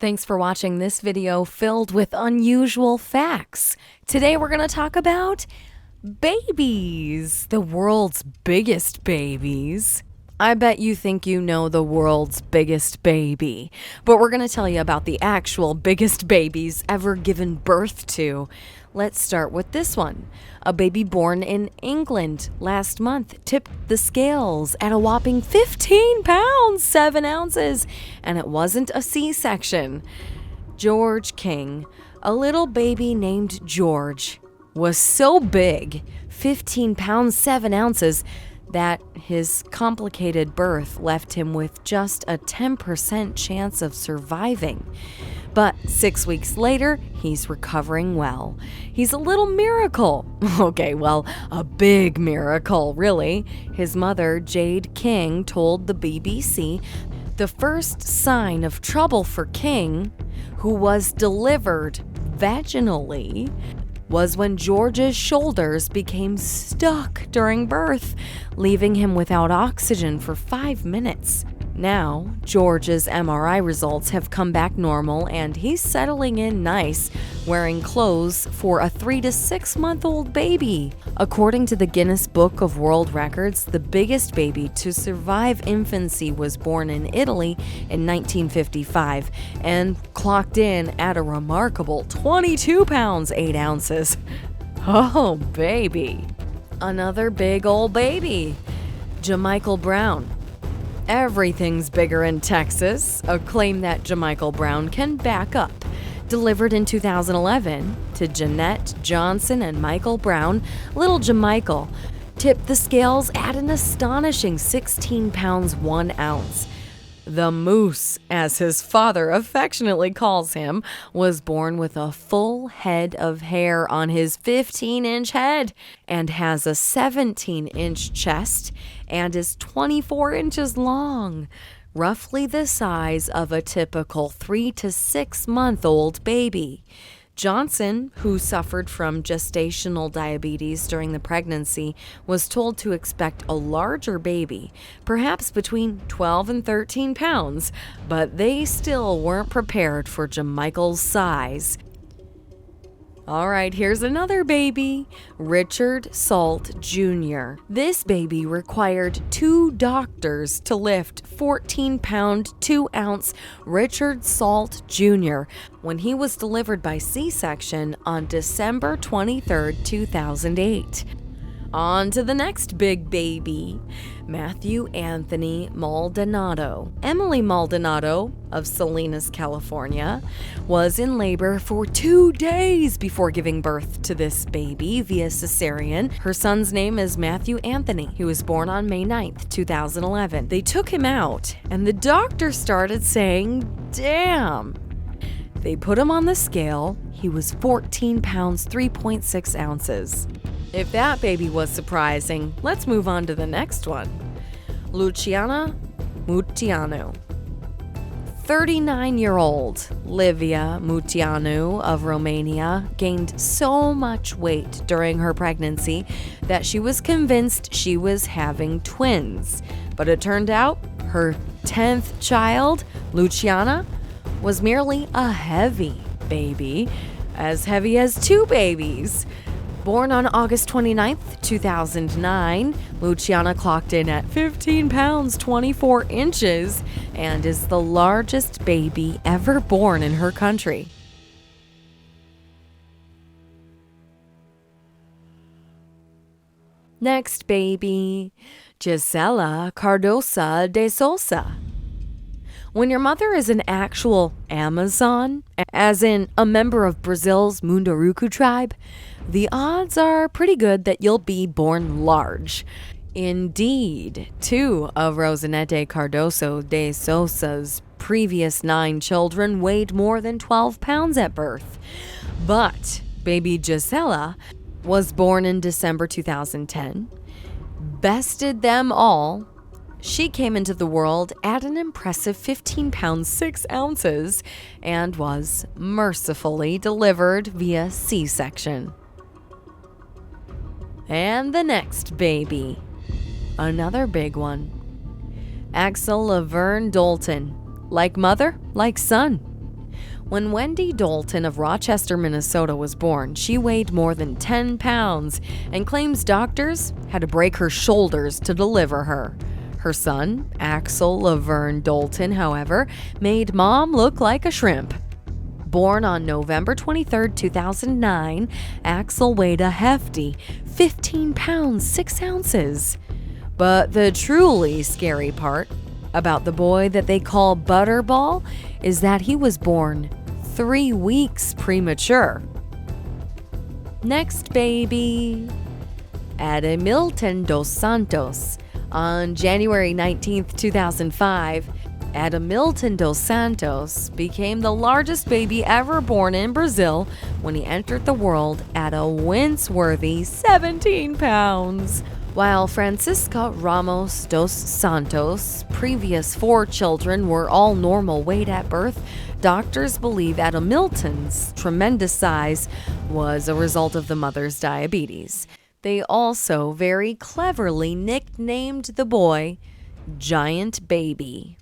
Thanks for watching this video filled with unusual facts. Today we're going to talk about babies, the world's biggest babies. I bet you think you know the world's biggest baby, but we're going to tell you about the actual biggest babies ever given birth to. Let's start with this one. A baby born in England last month tipped the scales at a whopping 15 pounds, 7 ounces, and it wasn't a C-section. George King, a little baby named George, was so big, 15 pounds, 7 ounces, that his complicated birth left him with just a 10% chance of surviving. But 6 weeks later, he's recovering well. He's a little miracle. Okay, well, a big miracle, really. His mother, Jade King, told the BBC the first sign of trouble for King, who was delivered vaginally, was when George's shoulders became stuck during birth, leaving him without oxygen for 5 minutes. Now, George's MRI results have come back normal and he's settling in nice, wearing clothes for a 3 to 6 month old baby. According to the Guinness Book of World Records, the biggest baby to survive infancy was born in Italy in 1955 and clocked in at a remarkable 22 pounds, 8 ounces. Oh, baby. Another big old baby, Jamichael Brown. Everything's bigger in Texas, a claim that Jamichael Brown can back up. Delivered in 2011 to Jeanette Johnson and Michael Brown, little Jamichael tipped the scales at an astonishing 16 pounds, 1 ounce. The Moose, as his father affectionately calls him, was born with a full head of hair on his 15-inch head and has a 17-inch chest and is 24 inches long, roughly the size of a typical 3 to 6 month old baby. Johnson, who suffered from gestational diabetes during the pregnancy, was told to expect a larger baby, perhaps between 12 and 13 pounds, but they still weren't prepared for Jamichael's size. All right, here's another baby, Richard Salt Jr. This baby required 2 doctors to lift 14-pound, 2-ounce Richard Salt Jr. when he was delivered by C-section on December 23, 2008. On to the next big baby, Matthew Anthony Maldonado. Emily Maldonado of Salinas, California, was in labor for 2 days before giving birth to this baby via cesarean. Her son's name is Matthew Anthony. He was born on May 9th, 2011. They took him out, and the doctor started saying, "Damn." They put him on the scale. He was 14 pounds, 3.6 ounces. If that baby was surprising, let's move on to the next one. Luciana Muteanu. 39-year-old Livia Muteanu of Romania gained so much weight during her pregnancy that she was convinced she was having twins. But it turned out her 10th child, Luciana, was merely a heavy baby, as heavy as 2 babies. Born on August 29th, 2009, Luciana clocked in at 15 pounds, 24 inches, and is the largest baby ever born in her country. Next baby, Gisela Cardosa de Sousa. When your mother is an actual Amazon, as in a member of Brazil's Munduruku tribe, the odds are pretty good that you'll be born large. Indeed, 2 of Rosinete Cardoso de Sousa's previous 9 children weighed more than 12 pounds at birth. But baby Gisela was born in December 2010, bested them all. She came into the world at an impressive 15 pounds, 6 ounces and was mercifully delivered via C-section. And the next baby, another big one, Axel Laverne Dalton, like mother, like son. When Wendy Dalton of Rochester, Minnesota was born, she weighed more than 10 pounds and claims doctors had to break her shoulders to deliver her. Her son, Axel Laverne Dalton, however, made mom look like a shrimp. Born on November 23, 2009, Axel weighed a hefty 15 pounds 6 ounces. But the truly scary part about the boy that they call Butterball is that he was born 3 weeks premature. Next baby, Adamilton dos Santos. On January 19, 2005, Adamilton dos Santos became the largest baby ever born in Brazil when he entered the world at a wince-worthy 17 pounds. While Francisca Ramos dos Santos' previous 4 children were all normal weight at birth, doctors believe Adamilton's tremendous size was a result of the mother's diabetes. They also very cleverly nicknamed the boy Giant Baby.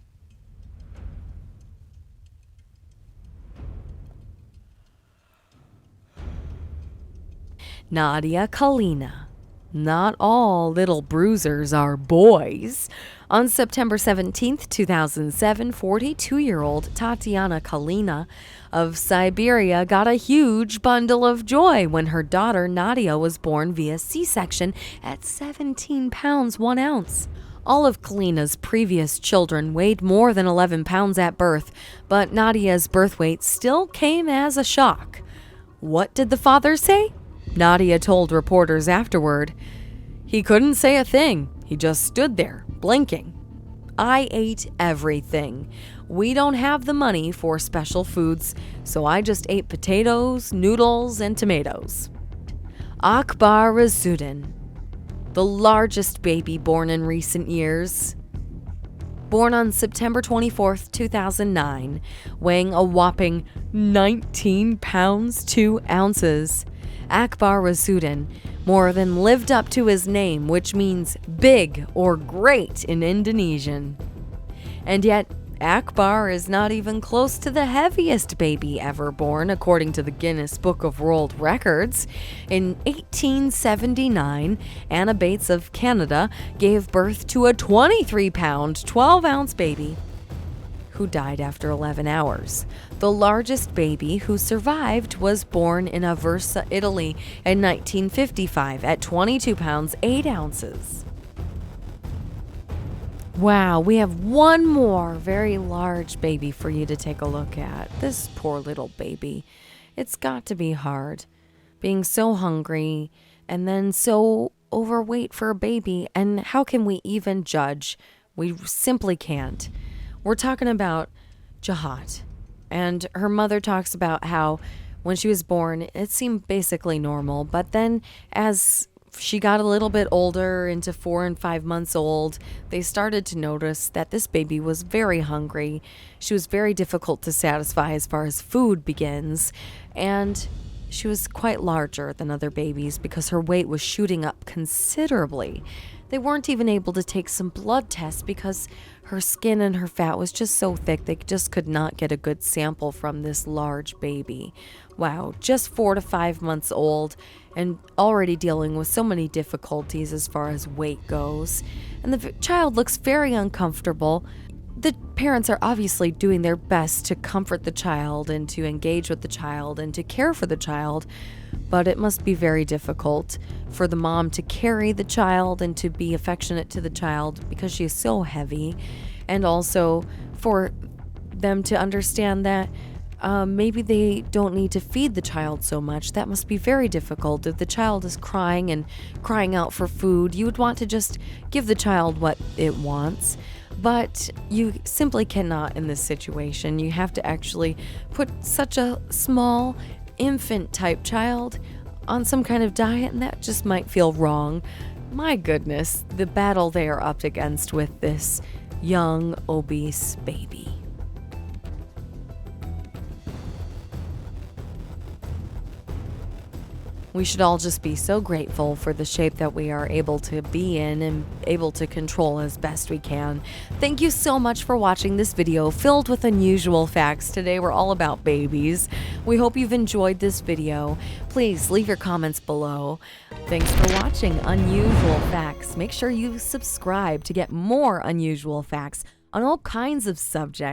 Nadia Kalina. Not all little bruisers are boys. On September 17, 2007, 42-year-old Tatiana Kalina of Siberia got a huge bundle of joy when her daughter Nadia was born via C-section at 17 pounds 1 ounce. All of Kalina's previous children weighed more than 11 pounds at birth, but Nadia's birth weight still came as a shock. What did the father say? Nadia told reporters afterward, "He couldn't say a thing. He just stood there, blinking. I ate everything. We don't have the money for special foods, so I just ate potatoes, noodles, and tomatoes." Akbar Razuddin, the largest baby born in recent years. Born on September 24, 2009, weighing a whopping 19 pounds 2 ounces. Akbar Razuddin more than lived up to his name, which means big or great in Indonesian. And yet, Akbar is not even close to the heaviest baby ever born, according to the Guinness Book of World Records. In 1879, Anna Bates of Canada gave birth to a 23-pound, 12-ounce baby who died after 11 hours. The largest baby who survived was born in Aversa, Italy in 1955 at 22 pounds 8 ounces. Wow, we have one more very large baby for you to take a look at. This poor little baby. It's got to be hard, being so hungry and then so overweight for a baby. And how can we even judge? We simply can't. We're talking about Jahat. And her mother talks about how when she was born, it seemed basically normal. But then as she got a little bit older, into 4 and 5 months old, they started to notice that this baby was very hungry. She was very difficult to satisfy as far as food begins. And she was quite larger than other babies because her weight was shooting up considerably. They weren't even able to take some blood tests because her skin and her fat was just so thick they just could not get a good sample from this large baby. Wow, just 4 to 5 months old and already dealing with so many difficulties as far as weight goes. And the child looks very uncomfortable. The parents are obviously doing their best to comfort the child and to engage with the child and to care for the child, but it must be very difficult for the mom to carry the child and to be affectionate to the child because she is so heavy, and also for them to understand that maybe they don't need to feed the child so much. That must be very difficult. If the child is crying and crying out for food, you would want to just give the child what it wants. But you simply cannot in this situation. You have to actually put such a small infant-type child on some kind of diet, and that just might feel wrong. My goodness, the battle they are up against with this young, obese baby. We should all just be so grateful for the shape that we are able to be in and able to control as best we can. Thank you so much for watching this video filled with unusual facts. Today we're all about babies. We hope you've enjoyed this video. Please leave your comments below. Thanks for watching Unusual Facts. Make sure you subscribe to get more unusual facts on all kinds of subjects.